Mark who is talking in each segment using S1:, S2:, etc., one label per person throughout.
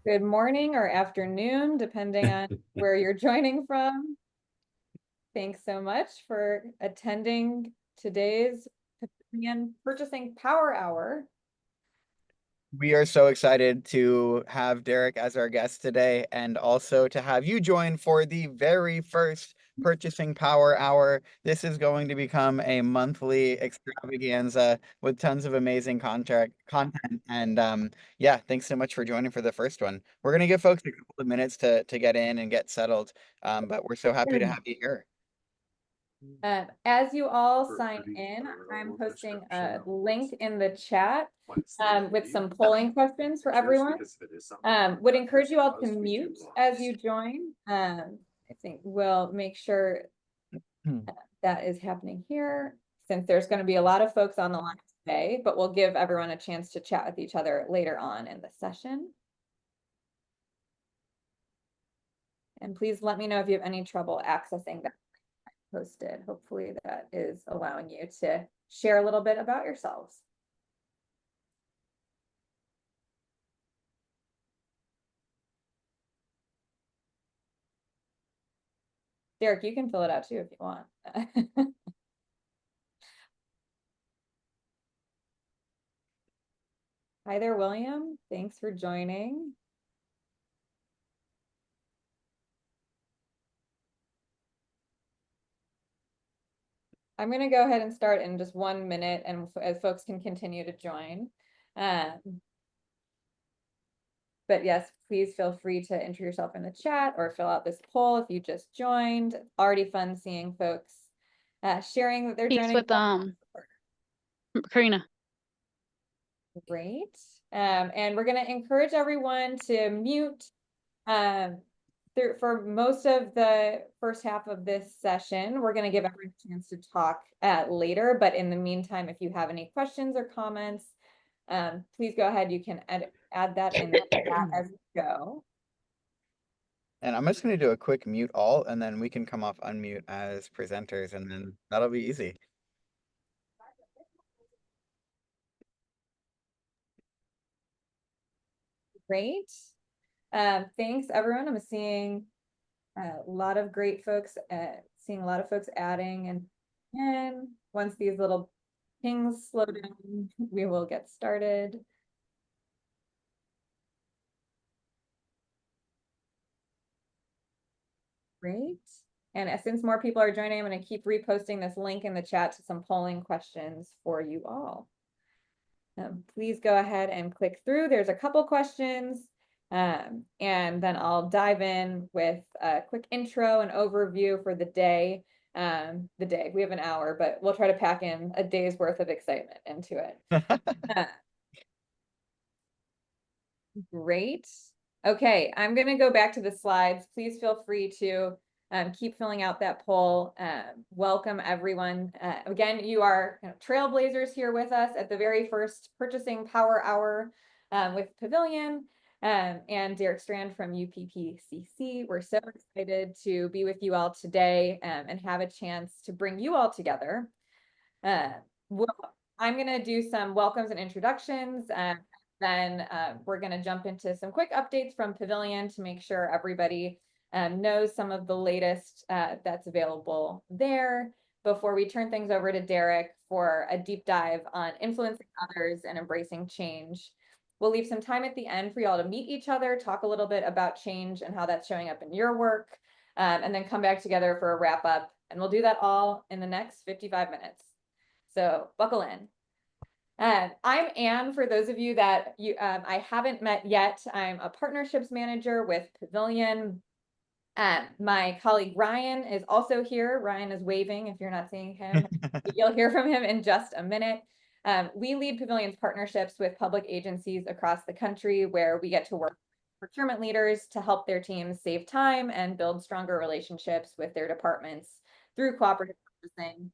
S1: Good morning or afternoon, depending on where you're joining from. Thanks so much for attending today's Pavilion Purchasing Power Hour.
S2: We are so excited to have Derrick as our guest today and also to have you join for the very first Purchasing Power Hour. This is going to become a monthly extravaganza with tons of amazing content. And yeah, thanks so much for joining for the first one. We're going to give folks a couple of minutes to get in and get settled, but we're so happy to have you here.
S1: As you all sign in, I'm posting a link in the chat with some polling questions for everyone. Would encourage you all to mute as you join. I think we'll make sure that is happening here, since there's going to be a lot of folks on the line today, but we'll give everyone a chance to chat with each other later on in the session. And please let me know if you have any trouble accessing that posted. Hopefully that is allowing you to share a little bit about yourselves. Derrick, you can fill it out too if you want. Hi there, William. Thanks for joining. I'm going to go ahead and start in just 1 minute, and as folks can continue to join. But yes, please feel free to enter yourself in the chat or fill out this poll if you just joined. Already fun seeing folks sharing that they're joining.
S3: With Karina.
S1: Great. And we're going to encourage everyone to mute for most of the first half of this session. We're going to give everyone a chance to talk later, but in the meantime, if you have any questions or comments, please go ahead. You can add that in the chat as we go.
S2: And I'm just going to do a quick mute all, and then we can come off unmute as presenters, and then that'll be easy.
S1: Great. Thanks, everyone. I'm seeing a lot of great folks, seeing a lot of folks adding, and once these little pings slow down, we will get started. Great. And since more people are joining, I'm going to keep reposting this link in the chat to some polling questions for you all. Please go ahead and click through. There's a couple questions, and then I'll dive in with a quick intro and overview for the day. We have an hour, but we'll try to pack in a day's worth of excitement into it. Great. Okay, I'm going to go back to the slides. Please feel free to keep filling out that poll. Welcome, everyone. Again, you are trailblazers here with us at the very first Purchasing Power Hour with Pavilion and Derrick Strand from UPPCC. We're so excited to be with you all today and have a chance to bring you all together. I'm going to do some welcomes and introductions. Then we're going to jump into some quick updates from Pavilion to make sure everybody knows some of the latest that's available there before we turn things over to Derrick for a deep dive on influencing others and embracing change. We'll leave some time at the end for y'all to meet each other, talk a little bit about change and how that's showing up in your work, and then come back together for a wrap up. And we'll do that all in the next 55 minutes. So buckle in. I'm Anne, for those of you that I haven't met yet. I'm a partnerships manager with Pavilion. My colleague Ryan is also here. Ryan is waving if you're not seeing him. You'll hear from him in just a minute. We lead Pavilion's partnerships with public agencies across the country, where we get to work with procurement leaders to help their teams save time and build stronger relationships with their departments through cooperative purchasing.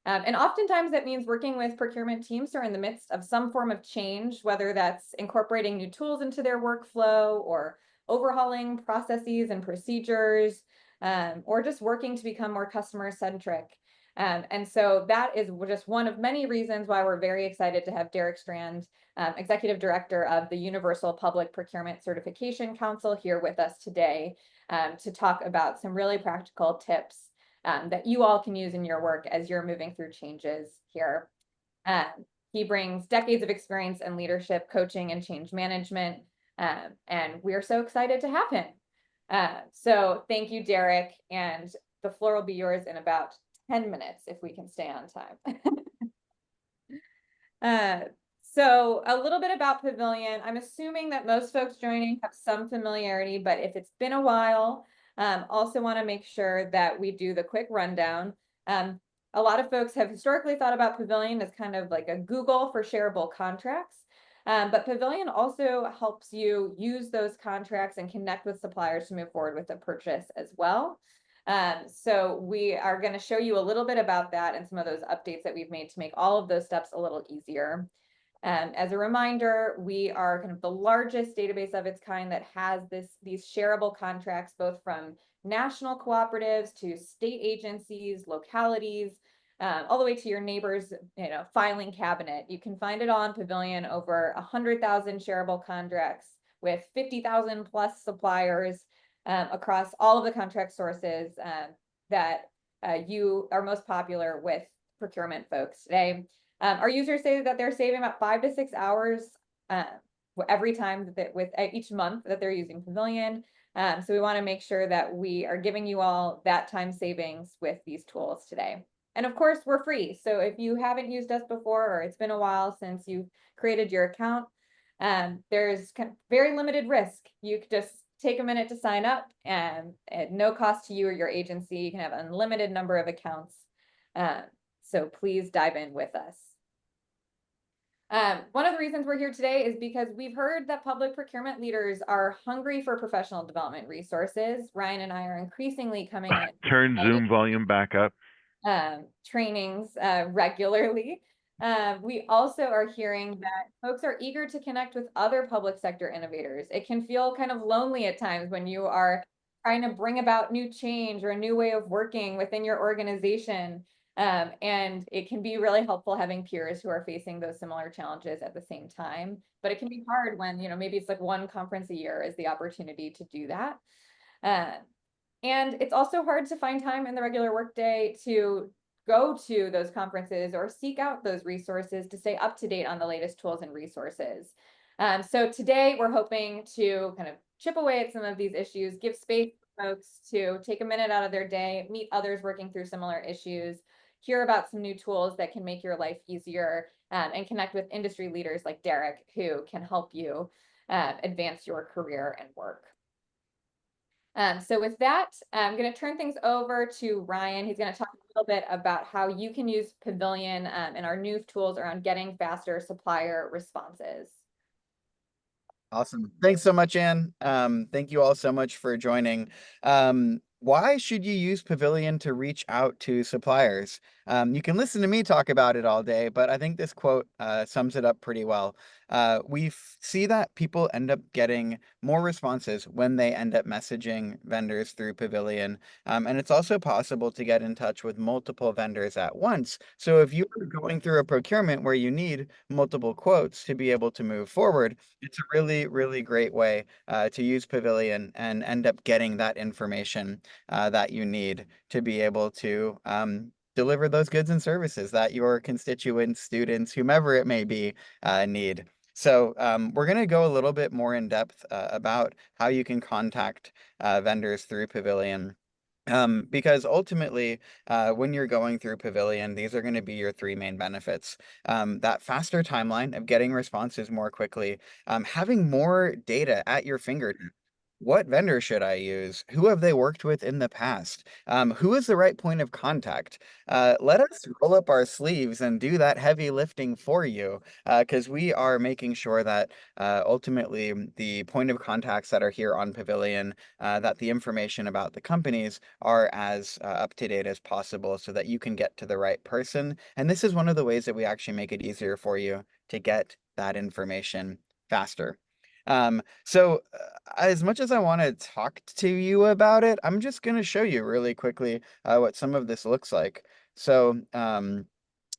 S1: And oftentimes that means working with procurement teams who are in the midst of some form of change, whether that's incorporating new tools into their workflow or overhauling processes and procedures, or just working to become more customer centric. And so that is just one of many reasons why we're very excited to have Derrick Strand, Executive Director of the Universal Public Procurement Certification Council, here with us today to talk about some really practical tips that you all can use in your work as you're moving through changes here. He brings decades of experience in leadership, coaching, and change management, and we're so excited to have him. So thank you, Derrick, and the floor will be yours in about 10 minutes if we can stay on time. So a little bit about Pavilion. I'm assuming that most folks joining have some familiarity, but if it's been a while, also want to make sure that we do the quick rundown. A lot of folks have historically thought about Pavilion as kind of like a Google for shareable contracts. But Pavilion also helps you use those contracts and connect with suppliers to move forward with a purchase as well. So we are going to show you a little bit about that and some of those updates that we've made to make all of those steps a little easier. As a reminder, we are kind of the largest database of its kind that has these shareable contracts, both from national cooperatives to state agencies, localities, all the way to your neighbor's filing cabinet. You can find it on Pavilion, over 100,000 shareable contracts with 50,000 plus suppliers across all of the contract sources that you are most popular with procurement folks today. Our users say that they're saving about 5 to 6 hours every time with each month that they're using Pavilion. So we want to make sure that we are giving you all that time savings with these tools today. And of course, we're free. So if you haven't used us before, or it's been a while since you've created your account, there's kind of very limited risk. You could just take a minute to sign up, and at no cost to you or your agency. You can have an unlimited number of accounts. So please dive in with us. One of the reasons we're here today is because we've heard that public procurement leaders are hungry for professional development resources. Ryan and I are increasingly coming in.
S3: Turn Zoom volume back up.
S1: Trainings regularly. We also are hearing that folks are eager to connect with other public sector innovators. It can feel kind of lonely at times when you are trying to bring about new change or a new way of working within your organization. And it can be really helpful having peers who are facing those similar challenges at the same time. But it can be hard when, maybe it's like one conference a year is the opportunity to do that. And it's also hard to find time in the regular workday to go to those conferences or seek out those resources to stay up to date on the latest tools and resources. So today we're hoping to kind of chip away at some of these issues, give space for folks to take a minute out of their day, meet others working through similar issues, hear about some new tools that can make your life easier, and connect with industry leaders like Derrick, who can help you advance your career and work. So with that, I'm going to turn things over to Ryan. He's going to talk a little bit about how you can use Pavilion and our new tools around getting faster supplier responses.
S2: Awesome. Thanks so much, Anne. Thank you all so much for joining. Why should you use Pavilion to reach out to suppliers? You can listen to me talk about it all day, but I think this quote sums it up pretty well. We see that people end up getting more responses when they end up messaging vendors through Pavilion. And it's also possible to get in touch with multiple vendors at once. So if you're going through a procurement where you need multiple quotes to be able to move forward, it's a really, really great way to use Pavilion and end up getting that information that you need to be able to deliver those goods and services that your constituents, students, whomever it may be, need. So we're going to go a little bit more in depth about how you can contact vendors through Pavilion. Because ultimately, when you're going through Pavilion, these are going to be your three main benefits. That faster timeline of getting responses more quickly, having more data at your fingertips. What vendor should I use? Who have they worked with in the past? Who is the right point of contact? Let us roll up our sleeves and do that heavy lifting for you, because we are making sure that ultimately the point of contacts that are here on Pavilion, that the information about the companies are as up to date as possible so that you can get to the right person. And this is one of the ways that we actually make it easier for you to get that information faster. So as much as I want to talk to you about it, I'm just going to show you really quickly what some of this looks like. So I'm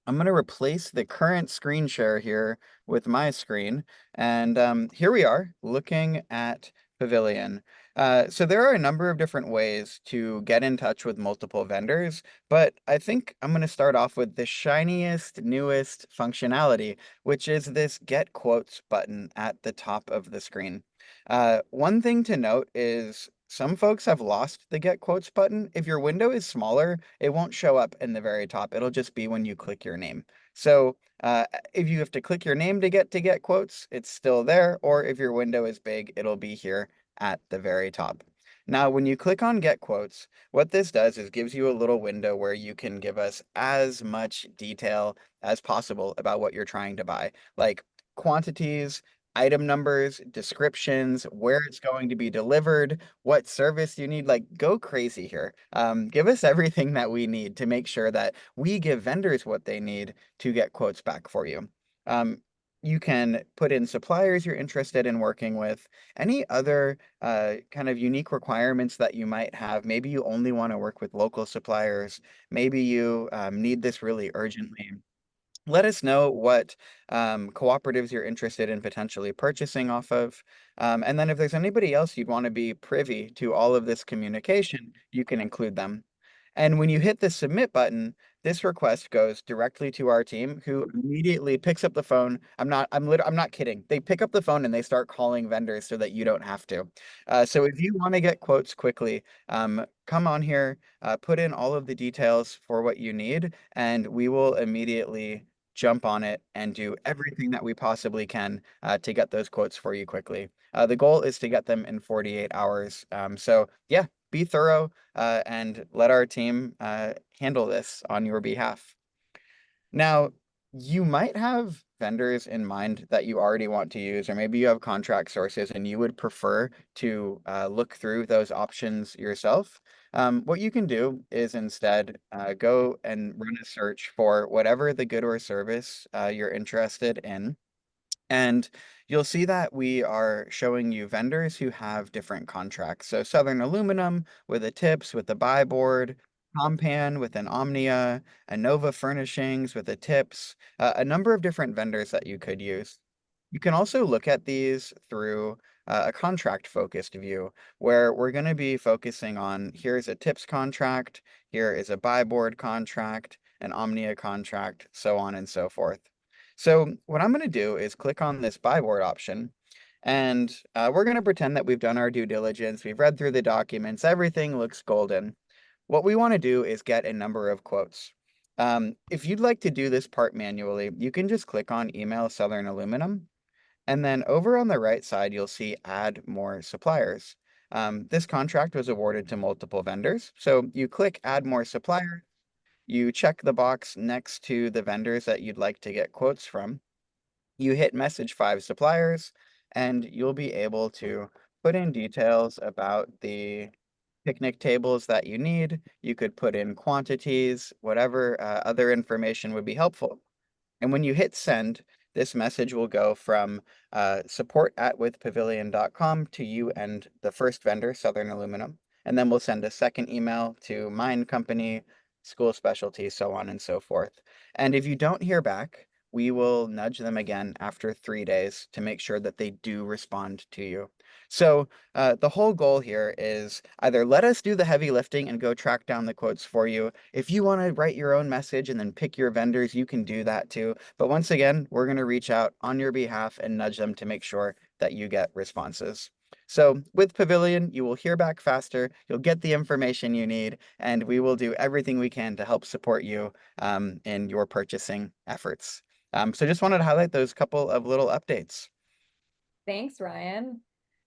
S2: going to replace the current screen share here with my screen. And here we are looking at Pavilion. So there are a number of different ways to get in touch with multiple vendors, but I think I'm going to start off with the shiniest, newest functionality, which is this Get Quotes button at the top of the screen. One thing to note is some folks have lost the Get Quotes button. If your window is smaller, it won't show up in the very top. It'll just be when you click your name. So if you have to click your name to get quotes, it's still there. Or if your window is big, it'll be here at the very top. Now, when you click on Get Quotes, what this does is gives you a little window where you can give us as much detail as possible about what you're trying to buy, like quantities, item numbers, descriptions, where it's going to be delivered, what service you need. Like, go crazy here. Give us everything that we need to make sure that we give vendors what they need to get quotes back for you. You can put in suppliers you're interested in working with, any other kind of unique requirements that you might have. Maybe you only want to work with local suppliers. Maybe you need this really urgently. Let us know what cooperatives you're interested in potentially purchasing off of. And then if there's anybody else you'd want to be privy to all of this communication, you can include them. And when you hit the submit button, this request goes directly to our team who immediately picks up the phone. I'm not kidding. They pick up the phone and they start calling vendors so that you don't have to. So if you want to get quotes quickly, come on here, put in all of the details for what you need, and we will immediately jump on it and do everything that we possibly can to get those quotes for you quickly. The goal is to get them in 48 hours. So yeah, be thorough and let our team handle this on your behalf. Now, you might have vendors in mind that you already want to use, or maybe you have contract sources and you would prefer to look through those options yourself. What you can do is instead go and run a search for whatever the good or service you're interested in. And you'll see that we are showing you vendors who have different contracts. So Southern Aluminum with a TIPS, with a buy board, Compan with an Omnia, Nova Furnishings with a TIPS, a number of different vendors that you could use. You can also look at these through a contract focused view where we're going to be focusing on here's a TIPS contract, here is a buy board contract, an Omnia contract, so on and so forth. So what I'm going to do is click on this buy board option, and we're going to pretend that we've done our due diligence. We've read through the documents. Everything looks golden. What we want to do is get a number of quotes. If you'd like to do this part manually, you can just click on Email Southern Aluminum, and then over on the right side, you'll see Add More Suppliers. This contract was awarded to multiple vendors, so you click Add More Supplier. You check the box next to the vendors that you'd like to get quotes from. You hit message 5 suppliers, and you'll be able to put in details about the picnic tables that you need. You could put in quantities, whatever other information would be helpful. And when you hit send, this message will go from support@withpavilion.com to you and the first vendor, Southern Aluminum. And then we'll send a second email to Mine Company, School Specialty, so on and so forth. And if you don't hear back, we will nudge them again after 3 days to make sure that they do respond to you. So the whole goal here is either let us do the heavy lifting and go track down the quotes for you. If you want to write your own message and then pick your vendors, you can do that too. But once again, we're going to reach out on your behalf and nudge them to make sure that you get responses. So with Pavilion, you will hear back faster, you'll get the information you need, and we will do everything we can to help support you in your purchasing efforts. So just wanted to highlight those couple of little updates.
S1: Thanks, Ryan.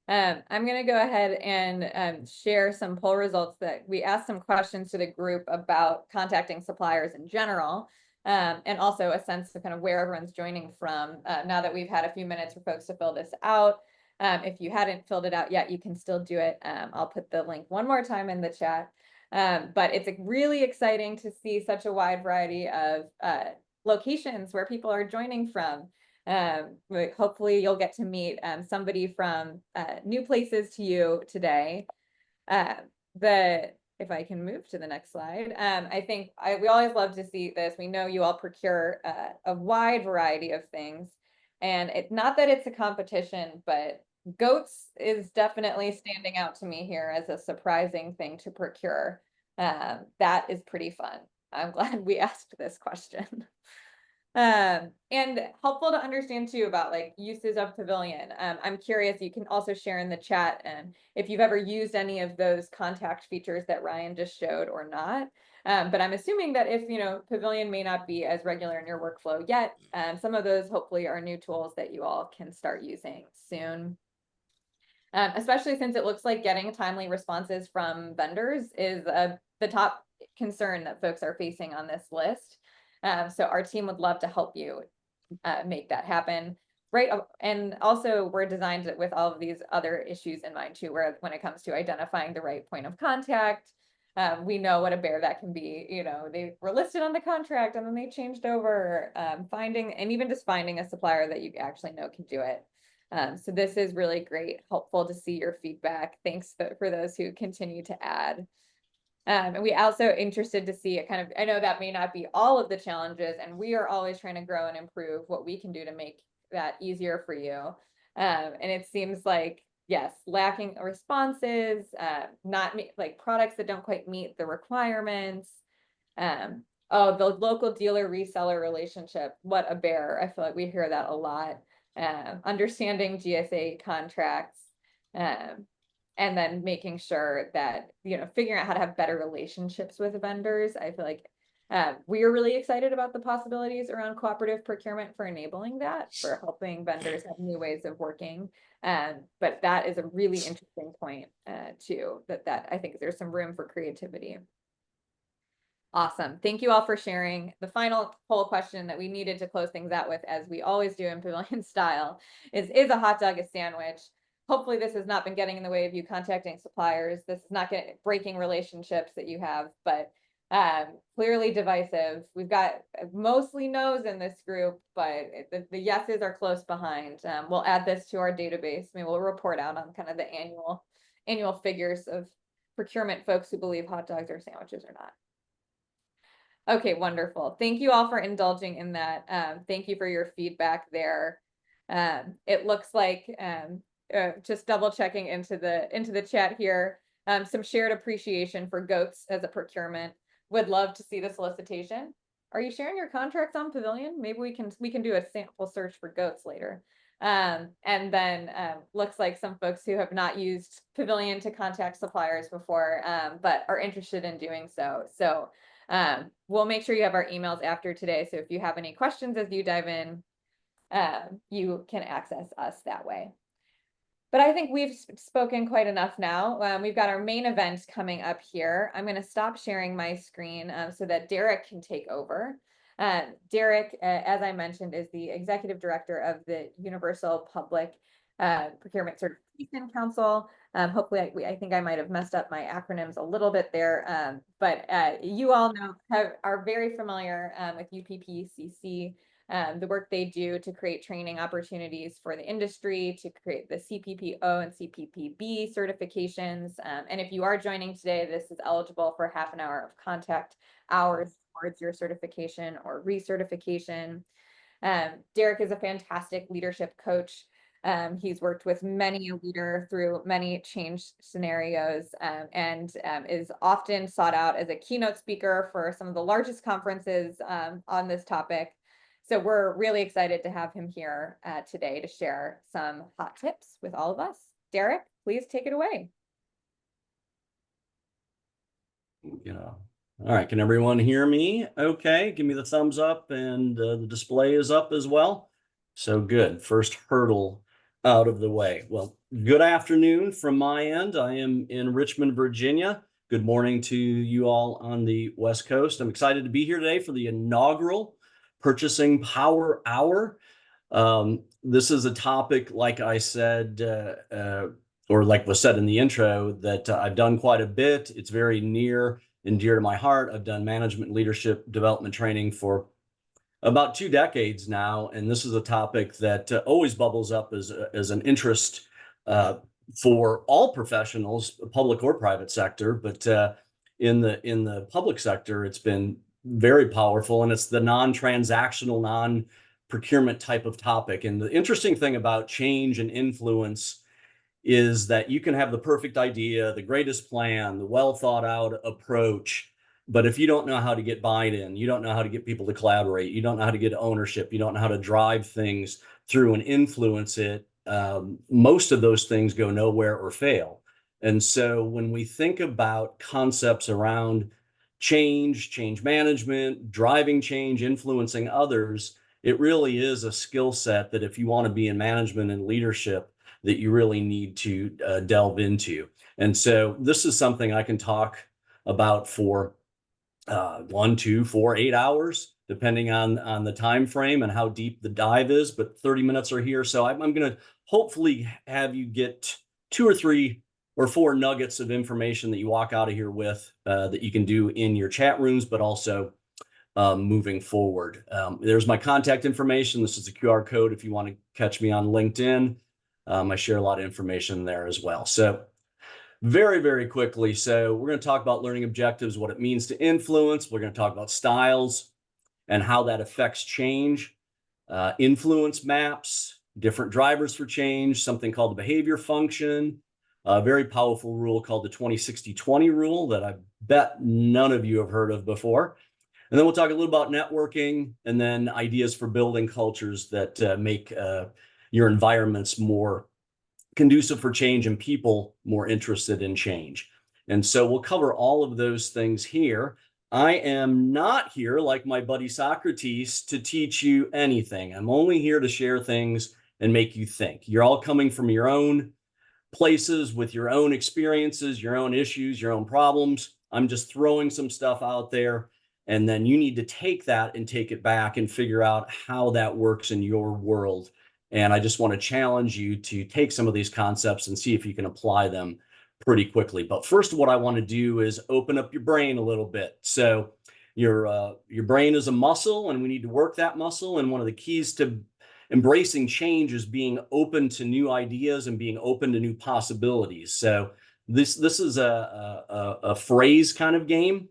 S1: I'm going to go ahead and share some poll results that we asked some questions to the group about contacting suppliers in general, and also a sense of kind of where everyone's joining from. Now that we've had a few minutes for folks to fill this out, if you hadn't filled it out yet, you can still do it. I'll put the link one more time in the chat. But it's really exciting to see such a wide variety of locations where people are joining from. Hopefully you'll get to meet somebody from new places to you today. The if I can move to the next slide. I think we always love to see this. We know you all procure a wide variety of things, and not that it's a competition, but goats is definitely standing out to me here as a surprising thing to procure. That is pretty fun. I'm glad we asked this question. And helpful to understand too about like uses of Pavilion. I'm curious, you can also share in the chat if you've ever used any of those contact features that Ryan just showed or not. But I'm assuming that if, Pavilion may not be as regular in your workflow yet, some of those hopefully are new tools that you all can start using soon. Especially since it looks like getting timely responses from vendors is the top concern that folks are facing on this list. So our team would love to help you make that happen. Right. And also we're designed with all of these other issues in mind too, where when it comes to identifying the right point of contact, we know what a bear that can be. They were listed on the contract and then they changed over, even just finding a supplier that you actually know can do it. So this is really great, helpful to see your feedback. Thanks for those who continue to add. And we also interested to see I know that may not be all of the challenges, and we are always trying to grow and improve what we can do to make that easier for you. And it seems like, yes, lacking responses, not like products that don't quite meet the requirements. Oh, the local dealer reseller relationship, what a bear. I feel like we hear that a lot. Understanding GSA contracts. And then making sure that, figuring out how to have better relationships with vendors. I feel like we are really excited about the possibilities around cooperative procurement for enabling that, for helping vendors have new ways of working. But that is a really interesting point too, that I think there's some room for creativity. Awesome. Thank you all for sharing. The final poll question that we needed to close things out with, as we always do in Pavilion style, is a hot dog a sandwich? Hopefully this has not been getting in the way of you contacting suppliers. This is not breaking relationships that you have, but clearly divisive. We've got mostly no's in this group, but the yeses are close behind. We'll add this to our database. Maybe we'll report out on kind of the annual figures of procurement folks who believe hot dogs are sandwiches or not. Okay, wonderful. Thank you all for indulging in that. Thank you for your feedback there. It looks like just double checking into the chat here, some shared appreciation for goats as a procurement. Would love to see the solicitation. Are you sharing your contracts on Pavilion? Maybe we can do a sample search for goats later. And then looks like some folks who have not used Pavilion to contact suppliers before, but are interested in doing so. So we'll make sure you have our emails after today. So if you have any questions as you dive in, you can access us that way. But I think we've spoken quite enough now. We've got our main event coming up here. I'm going to stop sharing my screen so that Derrick can take over. Derrick, as I mentioned, is the Executive Director of the Universal Public Procurement Certification Council. Hopefully, I think I might have messed up my acronyms a little bit there, but you all are very familiar with UPPCC. The work they do to create training opportunities for the industry, to create the CPPO and CPPB certifications. And if you are joining today, this is eligible for half an hour of contact hours towards your certification or recertification. Derrick is a fantastic leadership coach. He's worked with many a leader through many change scenarios, and is often sought out as a keynote speaker for some of the largest conferences on this topic. So we're really excited to have him here today to share some hot tips with all of us. Derrick, please take it away.
S4: All right, can everyone hear me? Okay, give me the thumbs up, and the display is up as well. So good, first hurdle out of the way. Well, good afternoon from my end. I am in Richmond, Virginia. Good morning to you all on the West Coast. I'm excited to be here today for the inaugural Purchasing Power Hour. This is a topic, like I said, or like was said in the intro, that I've done quite a bit. It's very near and dear to my heart. I've done management leadership development training for about 2 decades now, and this is a topic that always bubbles up as an interest for all professionals, public or private sector. But in the public sector, it's been very powerful, and it's the non-transactional, non-procurement type of topic. And the interesting thing about change and influence is that you can have the perfect idea, the greatest plan, the well thought out approach, but if you don't know how to get buy-in, you don't know how to get people to collaborate, you don't know how to get ownership, you don't know how to drive things through and influence it, most of those things go nowhere or fail. And so when we think about concepts around change management, driving change, influencing others, it really is a skill set that if you want to be in management and leadership, that you really need to delve into. And so this is something I can talk about for 1, 2, 4, 8 hours, depending on the time frame and how deep the dive is, but 30 minutes are here. So I'm going to hopefully have you get 2 or 3 or 4 nuggets of information that you walk out of here with that you can do in your chat rooms, but also moving forward. There's my contact information. This is the QR code if you want to catch me on LinkedIn. I share a lot of information there as well. So very, very quickly. So we're going to talk about learning objectives, what it means to influence. We're going to talk about styles and how that affects change, influence maps, different drivers for change, something called the behavior function, a very powerful rule called the 20-60-20 rule that I bet none of you have heard of before. And then we'll talk a little about networking and then ideas for building cultures that make your environments more conducive for change and people more interested in change. And so we'll cover all of those things here. I am not here, like my buddy Socrates, to teach you anything. I'm only here to share things and make you think. You're all coming from your own places with your own experiences, your own issues, your own problems. I'm just throwing some stuff out there, and then you need to take that and take it back and figure out how that works in your world. And I just want to challenge you to take some of these concepts and see if you can apply them pretty quickly. But first, what I want to do is open up your brain a little bit. So your brain is a muscle, and we need to work that muscle. And one of the keys to embracing change is being open to new ideas and being open to new possibilities. So this is a phrase kind of game.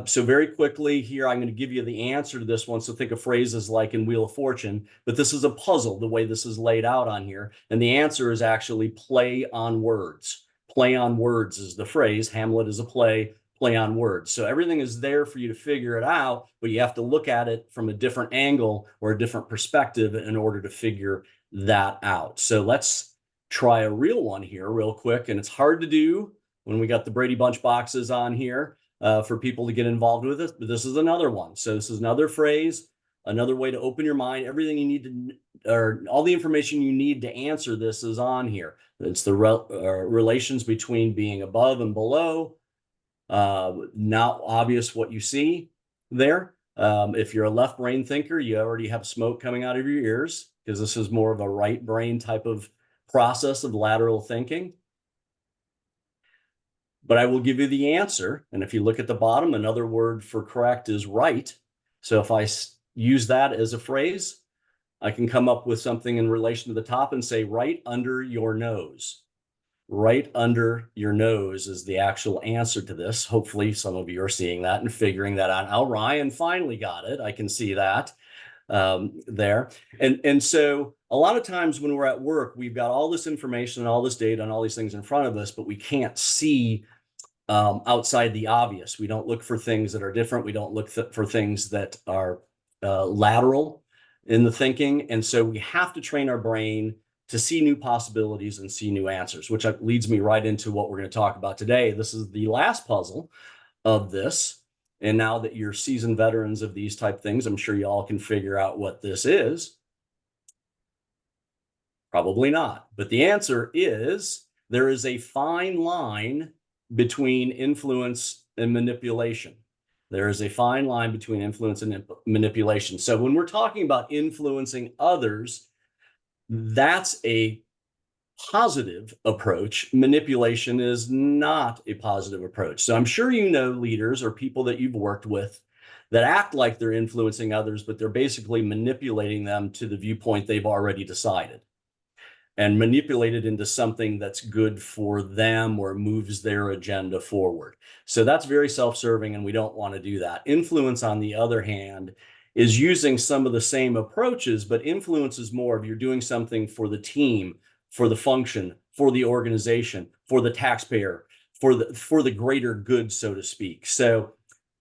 S4: So very quickly here, I'm going to give you the answer to this one. So think of phrases like in Wheel of Fortune, but this is a puzzle, the way this is laid out on here. And the answer is actually play on words. Play on words is the phrase. Hamlet is a play on words. So everything is there for you to figure it out, but you have to look at it from a different angle or a different perspective in order to figure that out. So let's try a real one here real quick. And it's hard to do when we got the Brady Bunch boxes on here. For people to get involved with it, but this is another one. So this is another phrase, another way to open your mind. Everything you need to, or all the information you need to answer this is on here. It's the relations between being above and below. Not obvious what you see there. If you're a left brain thinker, you already have smoke coming out of your ears because this is more of a right brain type of process of lateral thinking. But I will give you the answer. And if you look at the bottom, another word for correct is right. So if I use that as a phrase, I can come up with something in relation to the top and say right under your nose. Right under your nose is the actual answer to this. Hopefully some of you are seeing that and figuring that out. Oh, Ryan finally got it. I can see that there. And so a lot of times when we're at work, we've got all this information and all this data and all these things in front of us, but we can't see outside the obvious. We don't look for things that are different. We don't look for things that are lateral in the thinking. And so we have to train our brain to see new possibilities and see new answers, which leads me right into what we're going to talk about today. This is the last puzzle of this. And now that you're seasoned veterans of these type things, I'm sure you all can figure out what this is. Probably not. But the answer is there is a fine line between influence and manipulation. There is a fine line between influence and manipulation. So when we're talking about influencing others, that's a positive approach. Manipulation is not a positive approach. So I'm sure you know leaders or people that you've worked with that act like they're influencing others, but they're basically manipulating them to the viewpoint they've already decided. and manipulate it into something that's good for them or moves their agenda forward. So that's very self-serving, and we don't want to do that. Influence, on the other hand, is using some of the same approaches, but influence is more of you're doing something for the team, for the function, for the organization, for the taxpayer, for the greater good, so to speak. So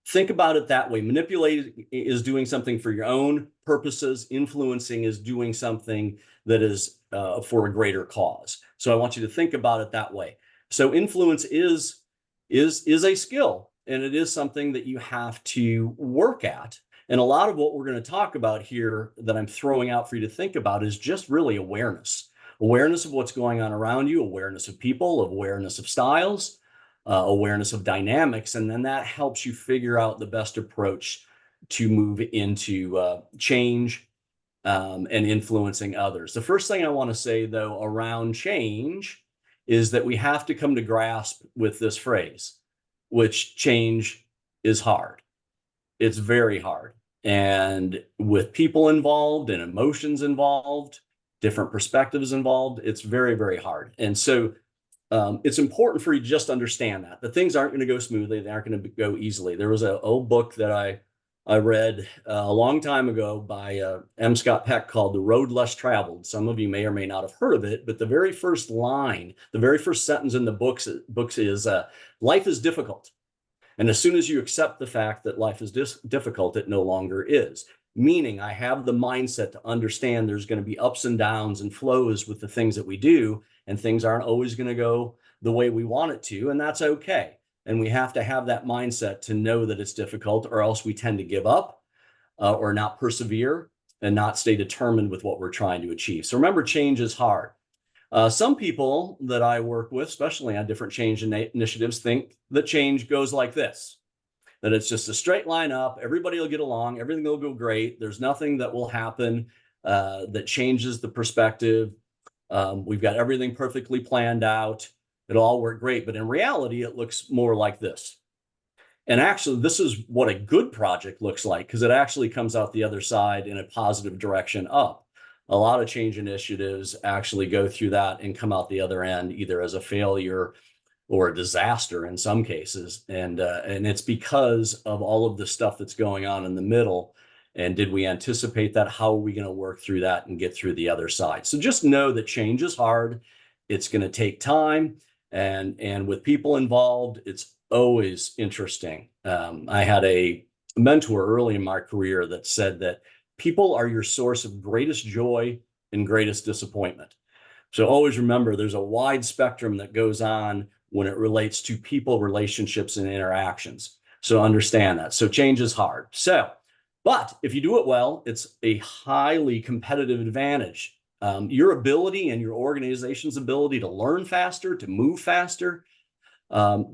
S4: think about it that way. Manipulating is doing something for your own purposes. Influencing is doing something that is for a greater cause. So I want you to think about it that way. So influence is a skill, and it is something that you have to work at. And a lot of what we're going to talk about here that I'm throwing out for you to think about is just really awareness. Awareness of what's going on around you, awareness of people, awareness of styles, awareness of dynamics, and then that helps you figure out the best approach to move into change and influencing others. The first thing I want to say, though, around change is that we have to come to grasp with this phrase, which change is hard. It's very hard. And with people involved and emotions involved, different perspectives involved, it's very, very hard. And so it's important for you to just understand that things aren't going to go smoothly. They aren't going to go easily. There was an old book that I read a long time ago by M. Scott Peck called The Road Less Traveled. Some of you may or may not have heard of it, but the very first line, the very first sentence in the books is, life is difficult. And as soon as you accept the fact that life is difficult, it no longer is. Meaning I have the mindset to understand there's going to be ups and downs and flows with the things that we do, and things aren't always going to go the way we want it to, and that's okay. And we have to have that mindset to know that it's difficult, or else we tend to give up or not persevere and not stay determined with what we're trying to achieve. So remember, change is hard. Some people that I work with, especially on different change initiatives, think that change goes like this, that it's just a straight line up, everybody will get along, everything will go great, there's nothing that will happen that changes the perspective. We've got everything perfectly planned out, it'll all work great. But in reality, it looks more like this. And actually, this is what a good project looks like, because it actually comes out the other side in a positive direction up. A lot of change initiatives actually go through that and come out the other end either as a failure or a disaster in some cases. And it's because of all of the stuff that's going on in the middle. And did we anticipate that? How are we going to work through that and get through the other side? So just know that change is hard. It's going to take time. And with people involved, it's always interesting. I had a mentor early in my career that said that people are your source of greatest joy and greatest disappointment. So always remember, there's a wide spectrum that goes on when it relates to people, relationships, and interactions. So understand that. So change is hard. But if you do it well, it's a highly competitive advantage. Your ability and your organization's ability to learn faster, to move faster,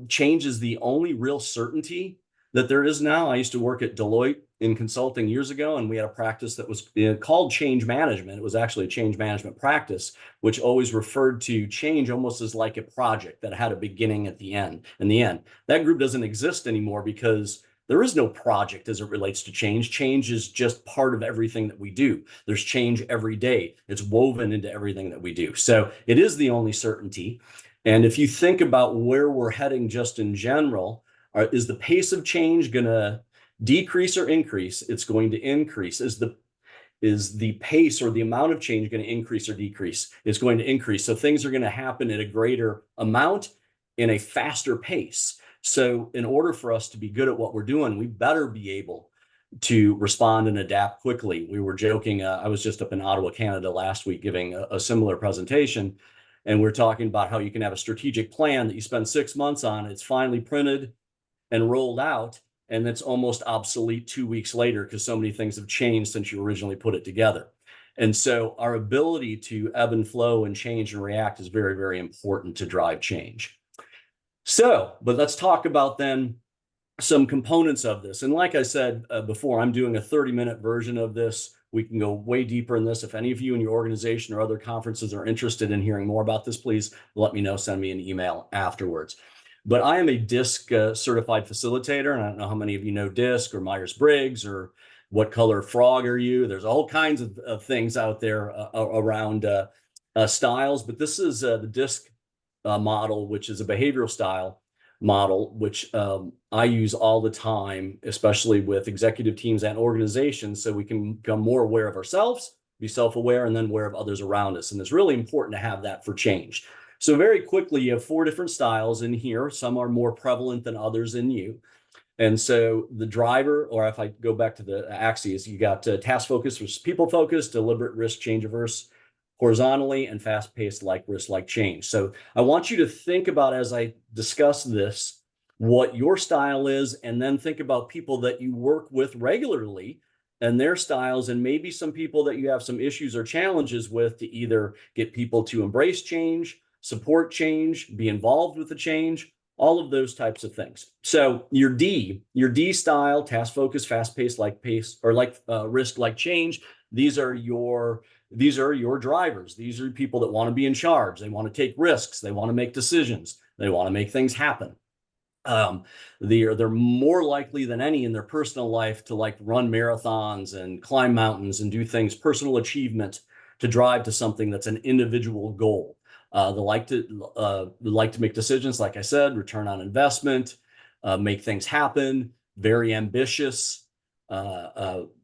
S4: change is the only real certainty that there is now. I used to work at Deloitte in consulting years ago, and we had a practice that was called change management. It was actually a change management practice, which always referred to change almost as like a project that had a beginning at the end. In the end, that group doesn't exist anymore because there is no project as it relates to change. Change is just part of everything that we do. There's change every day. It's woven into everything that we do. So it is the only certainty. And if you think about where we're heading just in general, is the pace of change going to decrease or increase? It's going to increase. Is the pace or the amount of change going to increase or decrease? It's going to increase. So things are going to happen at a greater amount in a faster pace. So in order for us to be good at what we're doing, we better be able to respond and adapt quickly. We were joking. I was just up in Ottawa, Canada last week giving a similar presentation. And we're talking about how you can have a strategic plan that you spend 6 months on. It's finally printed and rolled out, and it's almost obsolete 2 weeks later because so many things have changed since you originally put it together. And so our ability to ebb and flow and change and react is very, very important to drive change. So, but let's talk about then some components of this. And like I said before, I'm doing a 30-minute version of this. We can go way deeper in this. If any of you in your organization or other conferences are interested in hearing more about this, please let me know. Send me an email afterwards. But I am a DISC certified facilitator, and I don't know how many of you know DISC or Myers-Briggs or what color frog are you. There's all kinds of things out there around styles, but this is the DISC model, which is a behavioral style model, which I use all the time, especially with executive teams and organizations, so we can become more aware of ourselves, be self-aware, and then aware of others around us. And it's really important to have that for change. So very quickly, you have 4 different styles in here. Some are more prevalent than others in you. And so the driver, or if I go back to the axes, you got task focused versus people focused, deliberate risk change averse horizontally, and fast paced like risk like change. So I want you to think about, as I discuss this, what your style is, and then think about people that you work with regularly and their styles, and maybe some people that you have some issues or challenges with, to either get people to embrace change, support change, be involved with the change, all of those types of things. So your D style, task focus, fast pace, like pace, or like risk, like change. These are your drivers. These are people that want to be in charge. They want to take risks. They want to make decisions. They want to make things happen. They're more likely than any in their personal life to like run marathons and climb mountains and do things, personal achievement, to drive to something that's an individual goal. They like to make decisions, like I said, return on investment, make things happen, very ambitious,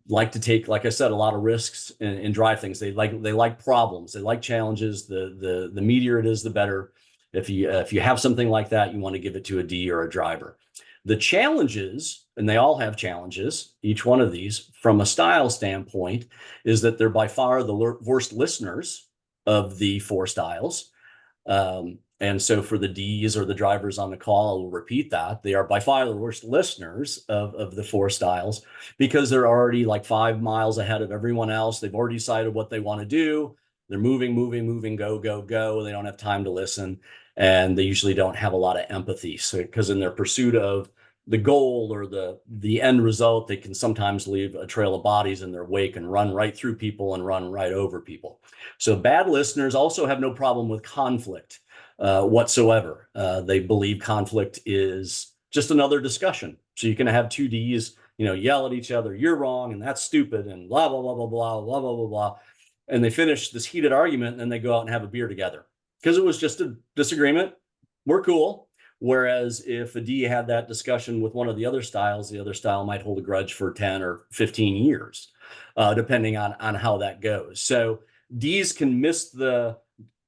S4: like to take, like I said, a lot of risks and drive things. They like problems. They like challenges. The meatier it is, the better. If you have something like that, you want to give it to a D or a driver. The challenges, and they all have challenges, each one of these, from a style standpoint, is that they're by far the worst listeners of the 4 styles. And so for the Ds or the drivers on the call, I'll repeat that. They are by far the worst listeners of the 4 styles, because they're already like 5 miles ahead of everyone else. They've already decided what they want to do. They're moving, go, go, go. They don't have time to listen. And they usually don't have a lot of empathy. So, because in their pursuit of the goal or the end result, they can sometimes leave a trail of bodies in their wake and run right through people and run right over people. So bad listeners also have no problem with conflict whatsoever. They believe conflict is just another discussion. So you can have 2 Ds, yell at each other, you're wrong, and that's stupid, and blah, blah, blah, blah, blah, blah, blah, blah, blah. And they finish this heated argument, and then they go out and have a beer together because it was just a disagreement. We're cool. Whereas if a D had that discussion with one of the other styles, the other style might hold a grudge for 10 or 15 years, depending on how that goes. So Ds can miss the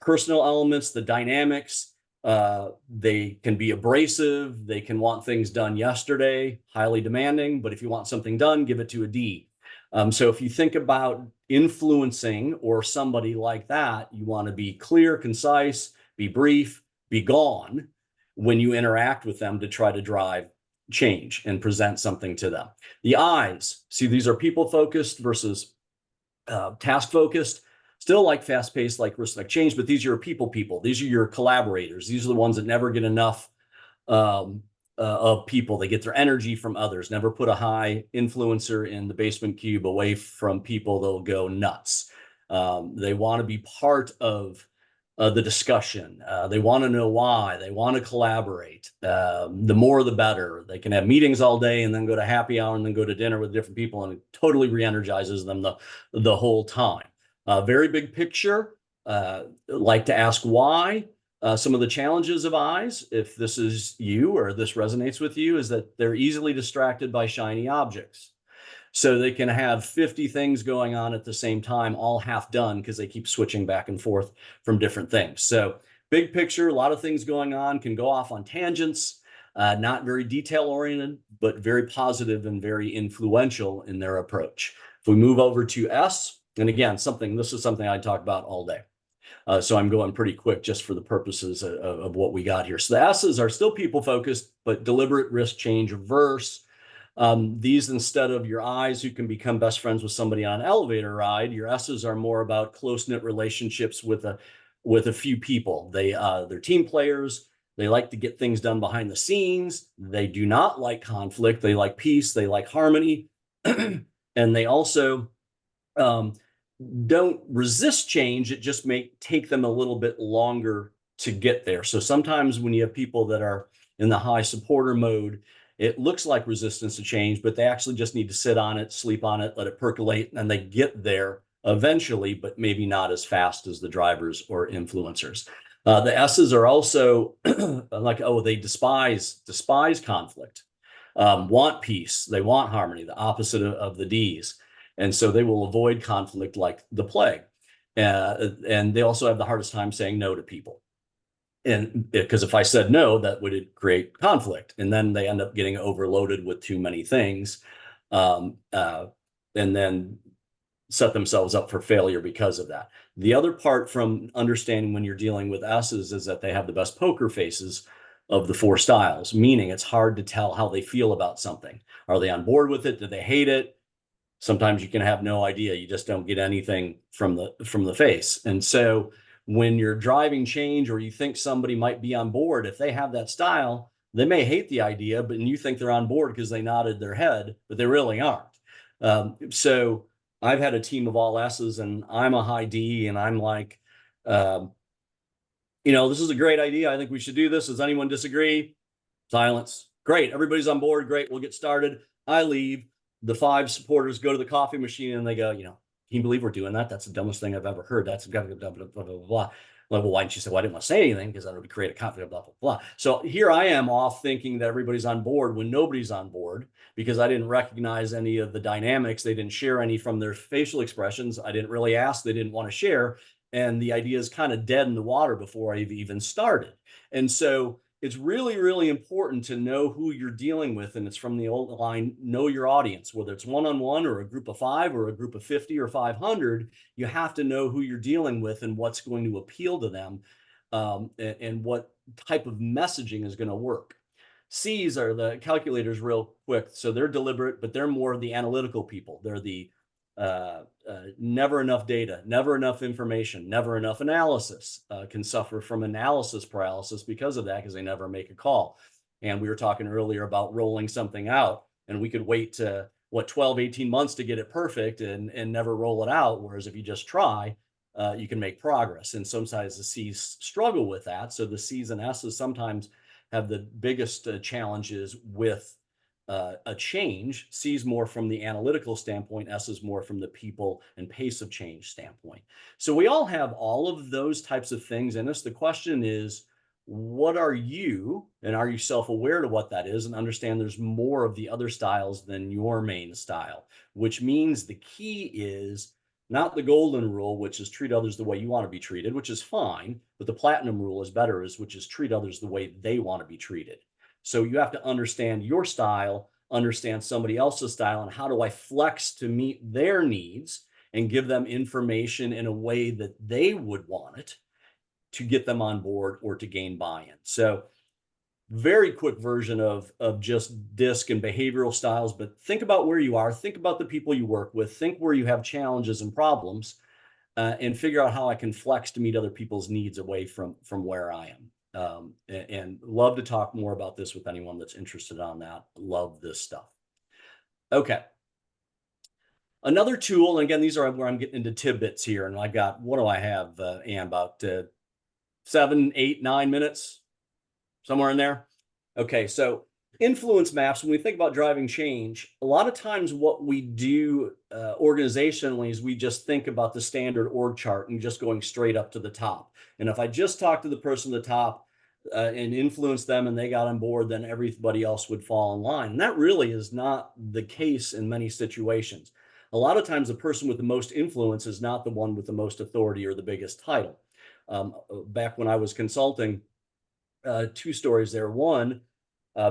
S4: personal elements, the dynamics. They can be abrasive. They can want things done yesterday, highly demanding. But if you want something done, give it to a D. So if you think about influencing or somebody like that, you want to be clear, concise, be brief, be gone when you interact with them to try to drive change and present something to them. The I's, see, these are people focused versus task focused. Still like fast paced, like risk, like change, but these are your people. These are your collaborators. These are the ones that never get enough of people. They get their energy from others. Never put a high influencer in the basement cube away from people. They'll go nuts. They want to be part of the discussion. They want to know why. They want to collaborate. The more, the better. They can have meetings all day and then go to happy hour and then go to dinner with different people, and it totally re-energizes them the whole time. Very big picture. Like to ask why. Some of the challenges of I's, if this is you or this resonates with you, is that they're easily distracted by shiny objects. So they can have 50 things going on at the same time, all half done, because they keep switching back and forth from different things. So big picture, a lot of things going on, can go off on tangents, not very detail oriented, but very positive and very influential in their approach. If we move over to S, and again, this is something I talk about all day. So I'm going pretty quick just for the purposes of what we got here. So the S's are still people focused, but deliberate risk change averse. These, instead of your I's who can become best friends with somebody on an elevator ride, your S's are more about close-knit relationships with a few people. They're team players. They like to get things done behind the scenes. They do not like conflict. They like peace. They like harmony. And they also don't resist change. It just may take them a little bit longer to get there. So sometimes when you have people that are in the high supporter mode, it looks like resistance to change, but they actually just need to sit on it, sleep on it, let it percolate, and they get there eventually, but maybe not as fast as the drivers or influencers. The S's are also like, oh, they despise conflict, want peace, they want harmony, the opposite of the D's. And so they will avoid conflict like the plague. And they also have the hardest time saying no to people. And because if I said no, that would create conflict. And then they end up getting overloaded with too many things. And then set themselves up for failure because of that. The other part from understanding when you're dealing with S's is that they have the best poker faces of the 4 styles, meaning it's hard to tell how they feel about something. Are they on board with it? Do they hate it? Sometimes you can have no idea. You just don't get anything from the face. And so when you're driving change or you think somebody might be on board, if they have that style, they may hate the idea, but you think they're on board because they nodded their head, but they really aren't. So I've had a team of all S's and I'm a high D and I'm like, this is a great idea. I think we should do this. Does anyone disagree? Silence. Great. Everybody's on board. Great. We'll get started. I leave. The 5 supporters go to the coffee machine and they go, can you believe we're doing that? That's the dumbest thing I've ever heard. That's blah, blah, blah, blah, blah, blah. Like, well, why didn't you say, well, I didn't want to say anything because that would create a conflict, blah, blah, blah. So here I am off thinking that everybody's on board when nobody's on board because I didn't recognize any of the dynamics. They didn't share any from their facial expressions. I didn't really ask. They didn't want to share. And the idea is kind of dead in the water before I've even started. And so it's really, really important to know who you're dealing with. And it's from the old line, know your audience, whether it's one-on-one or a group of 5 or a group of 50 or 500, you have to know who you're dealing with and what's going to appeal to them and what type of messaging is going to work. C's are the calculators real quick. So they're deliberate, but they're more the analytical people. They're the never enough data, never enough information, never enough analysis, can suffer from analysis paralysis because of that, because they never make a call. And we were talking earlier about rolling something out, and we could wait to 12, 18 months to get it perfect and never roll it out. Whereas if you just try, you can make progress. And sometimes the C's struggle with that. So the C's and S's sometimes have the biggest challenges with a change. C's more from the analytical standpoint, S is more from the people and pace of change standpoint. So we all have all of those types of things in us. The question is, what are you, and are you self-aware to what that is, and understand there's more of the other styles than your main style, which means the key is not the golden rule, which is treat others the way you want to be treated, which is fine, but the platinum rule is better, which is treat others the way they want to be treated. So you have to understand your style, understand somebody else's style, and how do I flex to meet their needs and give them information in a way that they would want it to get them on board or to gain buy-in. So very quick version of just DISC and behavioral styles, but think about where you are, think about the people you work with, think where you have challenges and problems, and figure out how I can flex to meet other people's needs away from where I am. And love to talk more about this with anyone that's interested on that. Love this stuff. Okay. Another tool, and again, these are where I'm getting into tidbits here. And I got, what do I have, Ann, about 7, 8, 9 minutes, somewhere in there. Okay, so influence maps, when we think about driving change, a lot of times what we do organizationally is we just think about the standard org chart and just going straight up to the top. And if I just talk to the person at the top and influence them and they got on board, then everybody else would fall in line. And that really is not the case in many situations. A lot of times the person with the most influence is not the one with the most authority or the biggest title. Back when I was consulting, 2 stories there. One,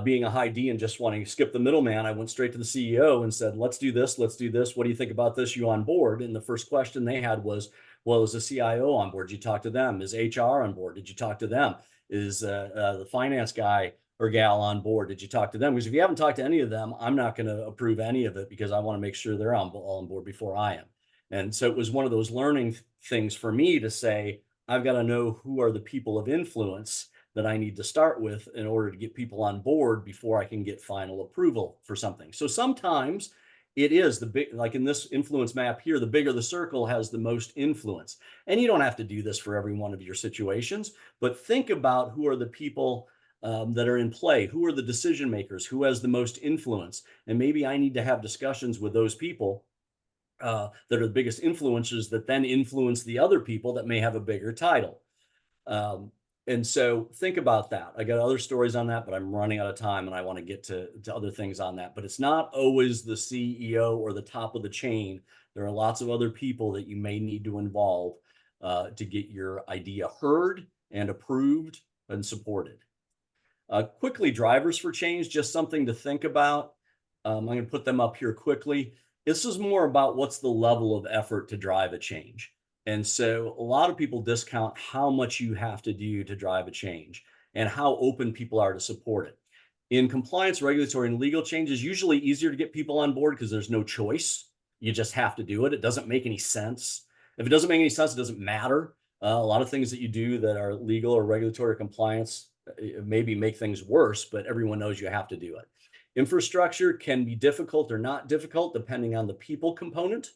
S4: being a high D and just wanting to skip the middleman, I went straight to the CEO and said, let's do this. Let's do this. What do you think about this? You on board? And the first question they had was, well, is the CIO on board? Did you talk to them? Is HR on board? Did you talk to them? Is the finance guy or gal on board? Did you talk to them? Because if you haven't talked to any of them, I'm not going to approve any of it because I want to make sure they're all on board before I am. And so it was one of those learning things for me to say, I've got to know who are the people of influence that I need to start with in order to get people on board before I can get final approval for something. So sometimes it is the big, like in this influence map here, the bigger the circle has the most influence. And you don't have to do this for every one of your situations, but think about who are the people that are in play, who are the decision makers, who has the most influence. And maybe I need to have discussions with those people that are the biggest influencers that then influence the other people that may have a bigger title. And so think about that. I got other stories on that, but I'm running out of time and I want to get to other things on that. But it's not always the CEO or the top of the chain. There are lots of other people that you may need to involve to get your idea heard and approved and supported. Quickly, drivers for change, just something to think about. I'm going to put them up here quickly. This is more about what's the level of effort to drive a change. And so a lot of people discount how much you have to do to drive a change and how open people are to support it. In compliance, regulatory, and legal change is usually easier to get people on board because there's no choice. You just have to do it. It doesn't make any sense. If it doesn't make any sense, it doesn't matter. A lot of things that you do that are legal or regulatory compliance maybe make things worse, but everyone knows you have to do it. Infrastructure can be difficult or not difficult depending on the people component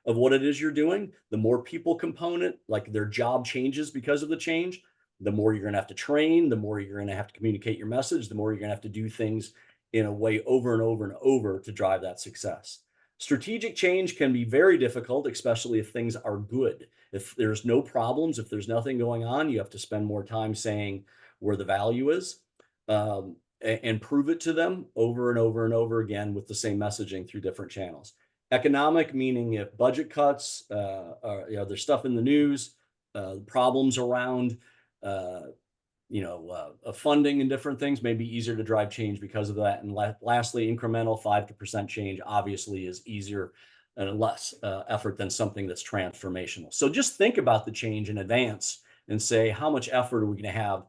S4: of what it is you're doing. The more people component, like their job changes because of the change, the more you're going to have to train, the more you're going to have to communicate your message, the more you're going to have to do things in a way over and over and over to drive that success. Strategic change can be very difficult, especially if things are good. If there's no problems, if there's nothing going on, you have to spend more time saying where the value is and prove it to them over and over and over again with the same messaging through different channels. Economic, meaning if budget cuts, there's stuff in the news, problems around, funding and different things may be easier to drive change because of that. And lastly, incremental 5% change obviously is easier and less effort than something that's transformational. So just think about the change in advance and say, how much effort are we going to have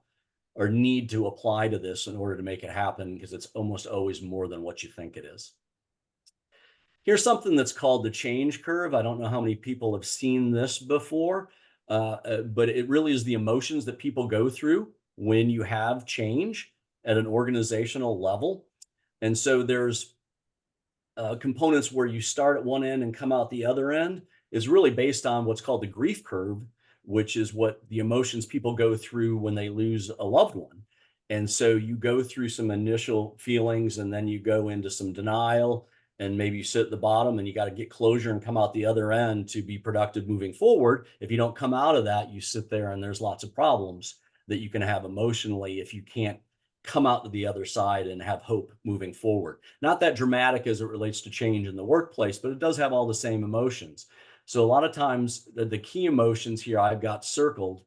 S4: or need to apply to this in order to make it happen? Because it's almost always more than what you think it is. Here's something that's called the change curve. I don't know how many people have seen this before, but it really is the emotions that people go through when you have change at an organizational level. And so there's components where you start at one end and come out the other end is really based on what's called the grief curve, which is what the emotions people go through when they lose a loved one. And so you go through some initial feelings and then you go into some denial, and maybe you sit at the bottom and you got to get closure and come out the other end to be productive moving forward. If you don't come out of that, you sit there and there's lots of problems that you can have emotionally if you can't come out to the other side and have hope moving forward. Not that dramatic as it relates to change in the workplace, but it does have all the same emotions. So a lot of times the key emotions here I've got circled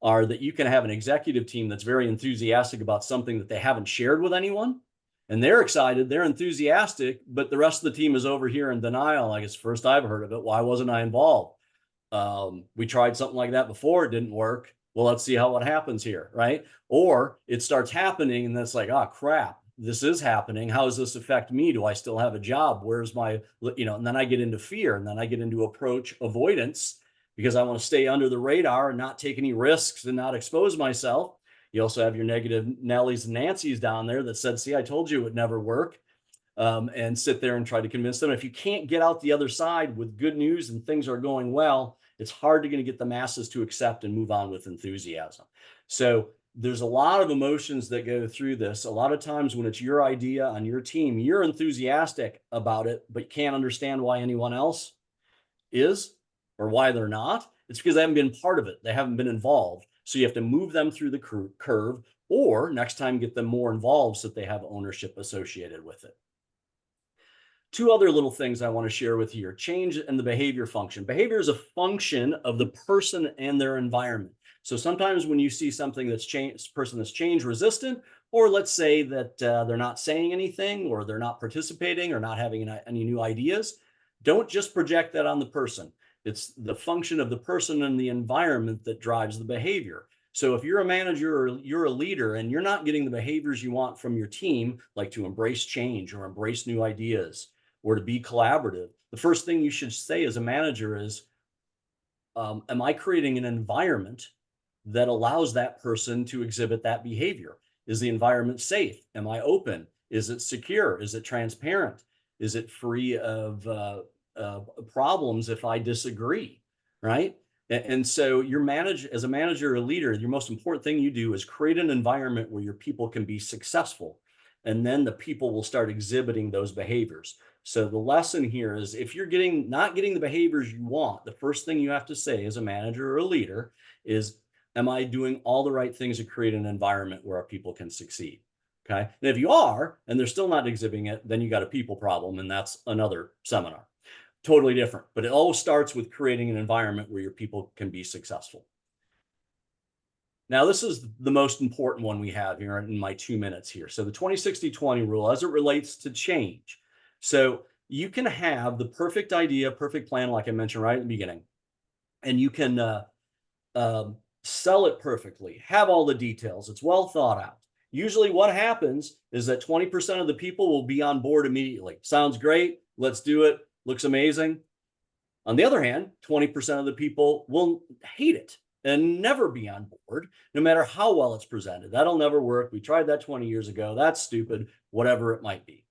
S4: are that you can have an executive team that's very enthusiastic about something that they haven't shared with anyone. And they're excited, they're enthusiastic, but the rest of the team is over here in denial. Like, it's first I've heard of it. Why wasn't I involved? We tried something like that before, it didn't work. Well, let's see what happens here, right? Or it starts happening and it's like, oh crap, this is happening. How does this affect me? Do I still have a job? Where's my, and then I get into fear, and then I get into approach avoidance because I want to stay under the radar and not take any risks and not expose myself. You also have your negative Nellies and Nancy's down there that said, see, I told you it would never work, and sit there and try to convince them. If you can't get out the other side with good news and things are going well, it's hard to get the masses to accept and move on with enthusiasm. So there's a lot of emotions that go through this. A lot of times when it's your idea on your team, you're enthusiastic about it, but you can't understand why anyone else is or why they're not. It's because they haven't been part of it. They haven't been involved. So you have to move them through the curve, or next time get them more involved so that they have ownership associated with it. Two other little things I want to share with you here: change and the behavior function. Behavior is a function of the person and their environment. So sometimes when you see something that's person that's change resistant, or let's say that they're not saying anything, or they're not participating, or not having any new ideas, don't just project that on the person. It's the function of the person and the environment that drives the behavior. So if you're a manager or you're a leader and you're not getting the behaviors you want from your team, like to embrace change or embrace new ideas or to be collaborative, the first thing you should say as a manager is, am I creating an environment that allows that person to exhibit that behavior? Is the environment safe? Am I open? Is it secure? Is it transparent? Is it free of problems if I disagree, right? And so as a manager or leader, your most important thing you do is create an environment where your people can be successful. And then the people will start exhibiting those behaviors. So the lesson here is if you're not getting the behaviors you want, the first thing you have to say as a manager or a leader is, am I doing all the right things to create an environment where our people can succeed? Okay. And if you are, and they're still not exhibiting it, then you got a people problem. And that's another seminar. Totally different. But it always starts with creating an environment where your people can be successful. Now, this is the most important one we have here in my 2 minutes here. So the 20-60-20 rule as it relates to change. So you can have the perfect idea, perfect plan, like I mentioned right at the beginning, and you can sell it perfectly, have all the details. It's well thought out. Usually what happens is that 20% of the people will be on board immediately. Sounds great. Let's do it. Looks amazing. On the other hand, 20% of the people will hate it and never be on board, no matter how well it's presented. That'll never work. We tried that 20 years ago. That's stupid, whatever it might be.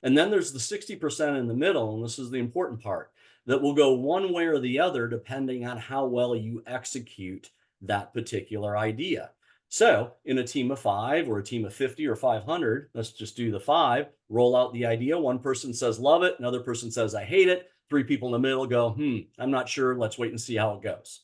S4: And then there's the 60% in the middle, and this is the important part, that will go one way or the other depending on how well you execute that particular idea. So in a team of 5 or a team of 50 or 500, let's just do the 5, roll out the idea. One person says, love it. Another person says, I hate it. 3 people in the middle go, I'm not sure. Let's wait and see how it goes.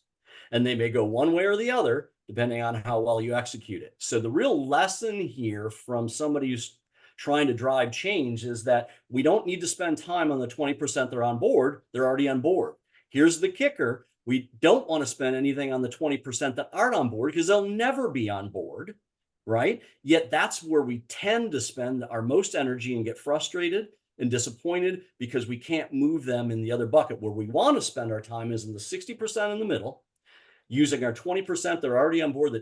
S4: And they may go one way or the other, depending on how well you execute it. So the real lesson here from somebody who's trying to drive change is that we don't need to spend time on the 20% that are on board. They're already on board. Here's the kicker. We don't want to spend anything on the 20% that aren't on board because they'll never be on board, right? Yet that's where we tend to spend our most energy and get frustrated and disappointed because we can't move them in the other bucket. Where we want to spend our time is in the 60% in the middle, using our 20% that are already on board, that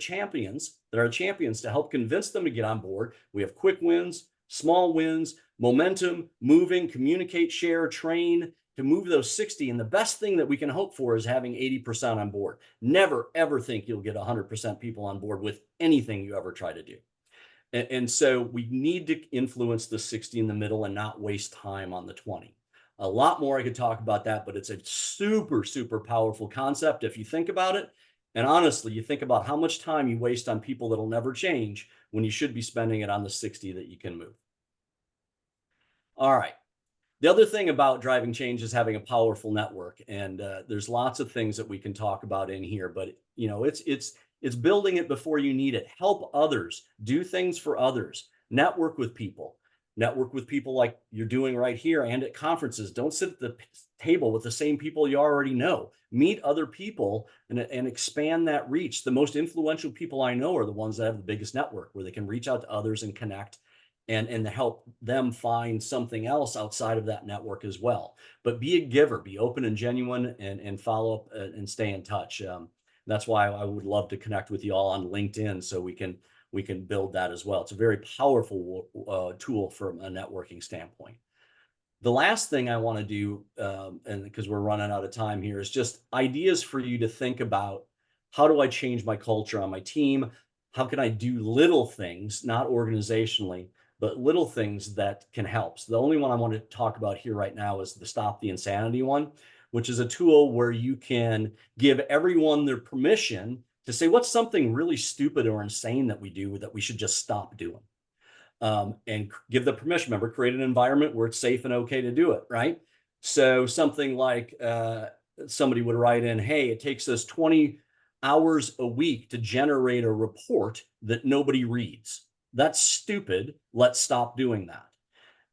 S4: are champions, to help convince them to get on board. We have quick wins, small wins, momentum, moving, communicate, share, train, to move those 60. And the best thing that we can hope for is having 80% on board. Never, ever think you'll get 100% people on board with anything you ever try to do. And so we need to influence the 60 in the middle and not waste time on the 20. A lot more I could talk about that, but it's a super, super powerful concept if you think about it. And honestly, you think about how much time you waste on people that'll never change when you should be spending it on the 60 that you can move. All right. The other thing about driving change is having a powerful network. And there's lots of things that we can talk about in here, but you know, it's building it before you need it. Help others, do things for others, network with people like you're doing right here and at conferences. Don't sit at the table with the same people you already know. Meet other people and expand that reach. The most influential people I know are the ones that have the biggest network, where they can reach out to others and connect and help them find something else outside of that network as well. But be a giver, be open and genuine, and follow up and stay in touch. That's why I would love to connect with you all on LinkedIn so we can build that as well. It's a very powerful tool from a networking standpoint. The last thing I want to do, and because we're running out of time here, is just ideas for you to think about. How do I change my culture on my team? How can I do little things, not organizationally, but little things that can help? So the only one I want to talk about here right now is the Stop the Insanity one, which is a tool where you can give everyone their permission to say, what's something really stupid or insane that we do that we should just stop doing? And give the permission. Remember, create an environment where it's safe and okay to do it, right? So something like somebody would write in, hey, it takes us 20 hours a week to generate a report that nobody reads. That's stupid. Let's stop doing that.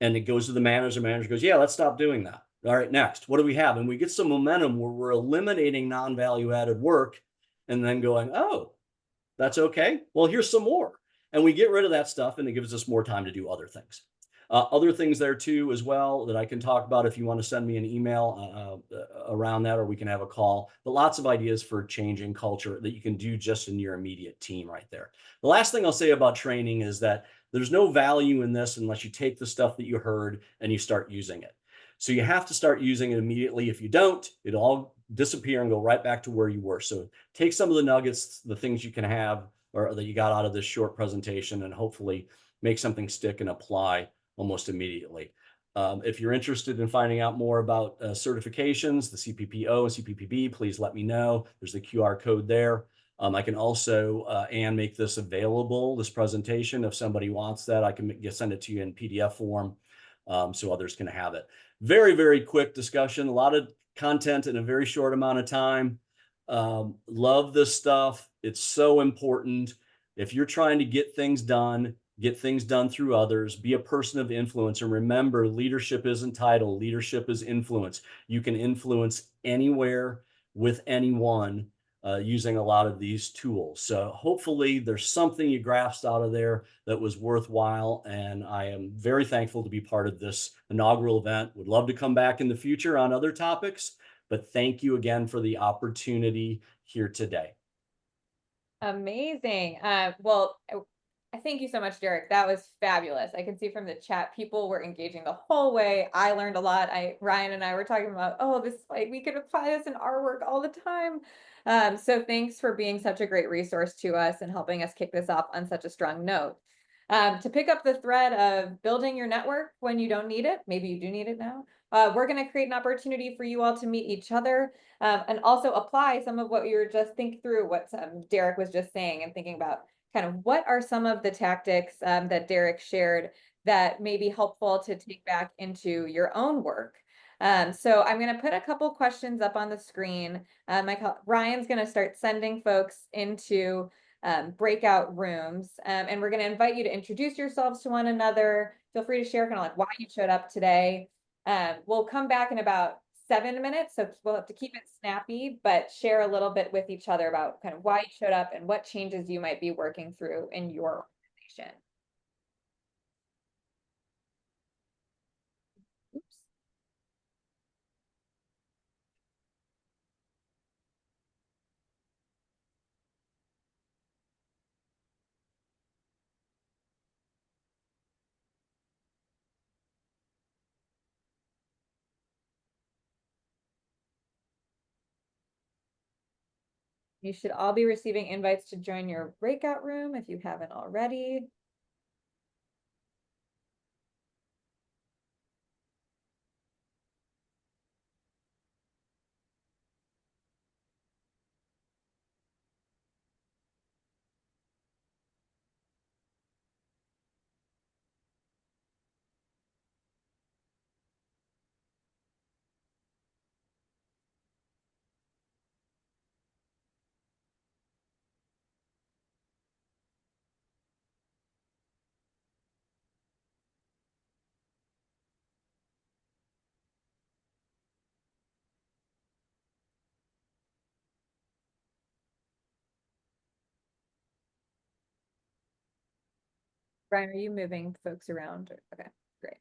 S4: And it goes to the manager. The manager goes, yeah, let's stop doing that. All right, next, what do we have? And we get some momentum where we're eliminating non-value added work and then going, oh, that's okay. Well, here's some more. And we get rid of that stuff, and it gives us more time to do other things. Other things there too as well that I can talk about if you want to send me an email around that, or we can have a call. But lots of ideas for changing culture that you can do just in your immediate team right there. The last thing I'll say about training is that there's no value in this unless you take the stuff that you heard and you start using it. So you have to start using it immediately. If you don't, it'll all disappear and go right back to where you were. So take some of the nuggets, the things you can have or that you got out of this short presentation, and hopefully make something stick and apply almost immediately. If you're interested in finding out more about certifications, the CPPO and CPPB, please let me know. There's the QR code there. I can also, and make this available, this presentation. If somebody wants that, I can send it to you in PDF form so others can have it. very, very quick discussion, a lot of content in a very short amount of time. Love this stuff. It's so important. If you're trying to get things done through others, be a person of influence. And remember, leadership isn't title, leadership is influence. You can influence anywhere with anyone using a lot of these tools. So hopefully there's something you grasped out of there that was worthwhile. And I am very thankful to be part of this inaugural event. Would love to come back in the future on other topics, but thank you again for the opportunity here today.
S1: Amazing. Well, I thank you so much, Derrick. That was fabulous. I can see from the chat, people were engaging the whole way. I learned a lot. Ryan and I were talking about, oh, this, like, we could apply this in our work all the time. So thanks for being such a great resource to us and helping us kick this off on such a strong note. To pick up the thread of building your network when you don't need it, maybe you do need it now. We're going to create an opportunity for you all to meet each other and also apply some of what you were just think through what Derrick was just saying and thinking about kind of what are some of the tactics that Derrick shared that may be helpful to take back into your own work. So I'm going to put a couple questions up on the screen. Ryan's going to start sending folks into breakout rooms, and we're going to invite you to introduce yourselves to one another. Feel free to share kind of like why you showed up today. We'll come back in about 7 minutes, so we'll have to keep it snappy, but share a little bit with each other about kind of why you showed up and what changes you might be working through in your organization. Oops. You should all be receiving invites to join your breakout room if you haven't already. Brian, are you moving folks around? Okay, great.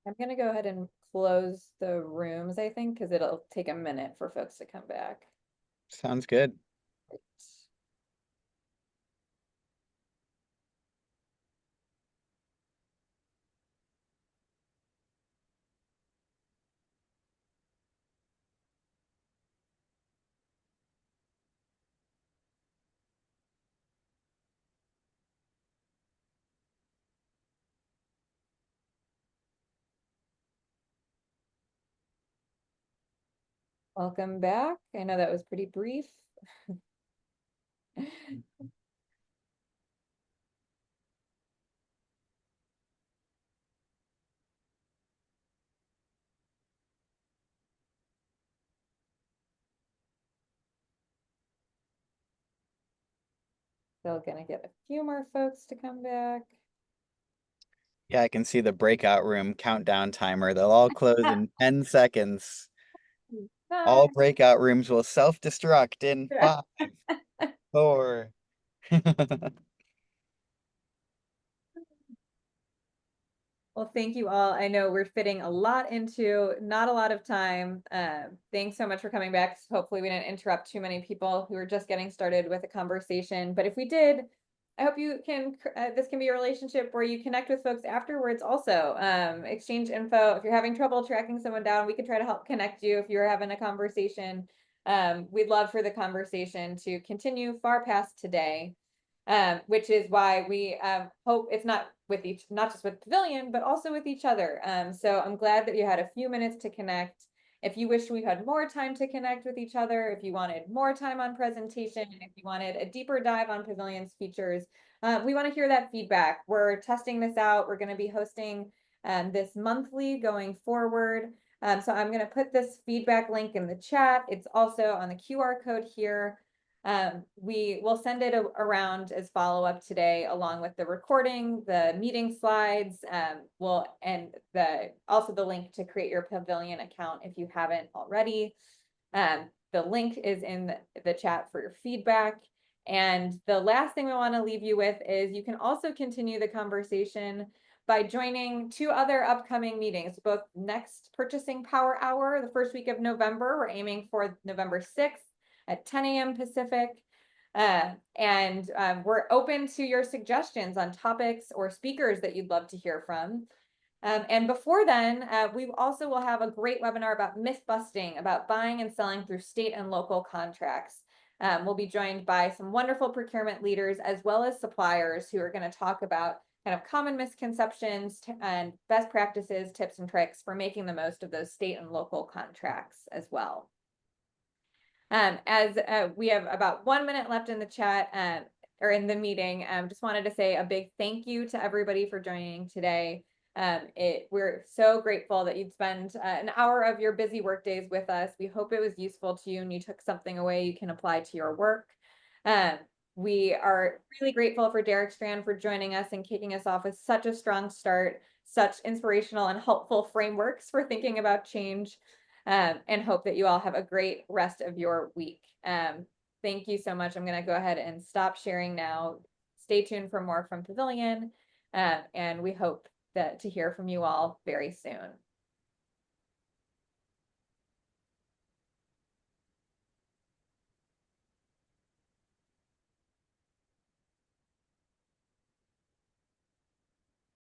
S1: I'm gonna go ahead and close the rooms, I think, because it'll take a minute for folks to come back.
S2: Sounds good.
S1: Welcome back. I know that was pretty brief. Still gonna get a few more folks to come back.
S2: Yeah, I can see the breakout room countdown timer. They'll all close in 10 seconds. All
S1: Bye.
S2: breakout rooms will self-destruct in 5, 4.
S1: Well, thank you all. I know we're fitting a lot into not a lot of time. Thanks so much for coming back. Hopefully we didn't interrupt too many people who were just getting started with a conversation. But if we did, I hope you can, this can be a relationship where you connect with folks afterwards also. Exchange info. If you're having trouble tracking someone down, we could try to help connect you if you're having a conversation. We'd love for the conversation to continue far past today. Which is why we hope it's not just with Pavilion, but also with each other. So I'm glad that you had a few minutes to connect. If you wish we had more time to connect with each other, if you wanted more time on presentation, if you wanted a deeper dive on Pavilion's features, we want to hear that feedback. We're testing this out. We're going to be hosting this monthly going forward. So I'm going to put this feedback link in the chat. It's also on the QR code here. We will send it around as follow-up today, along with the recording, the meeting slides, and also the link to create your Pavilion account if you haven't already. The link is in the chat for your feedback. And the last thing we want to leave you with is you can also continue the conversation by joining 2 other upcoming meetings, both next Purchasing Power Hour, the first week of November. We're aiming for November 6th. At 10 a.m. Pacific. We're open to your suggestions on topics or speakers that you'd love to hear from. And before then, we also will have a great webinar about myth busting, about buying and selling through state and local contracts. We'll be joined by some wonderful procurement leaders as well as suppliers who are going to talk about kind of common misconceptions and best practices, tips and tricks for making the most of those state and local contracts as well. As we have about 1 minute left in the chat or in the meeting, just wanted to say a big thank you to everybody for joining today. We're so grateful that you'd spend an hour of your busy work days with us. We hope it was useful to you and you took something away you can apply to your work. We are really grateful for Derrick Strand for joining us and kicking us off with such a strong start, such inspirational and helpful frameworks for thinking about change. And hope that you all have a great rest of your week. Thank you so much. I'm going to go ahead and stop sharing now. Stay tuned for more from Pavilion, and we hope to hear from you all very soon.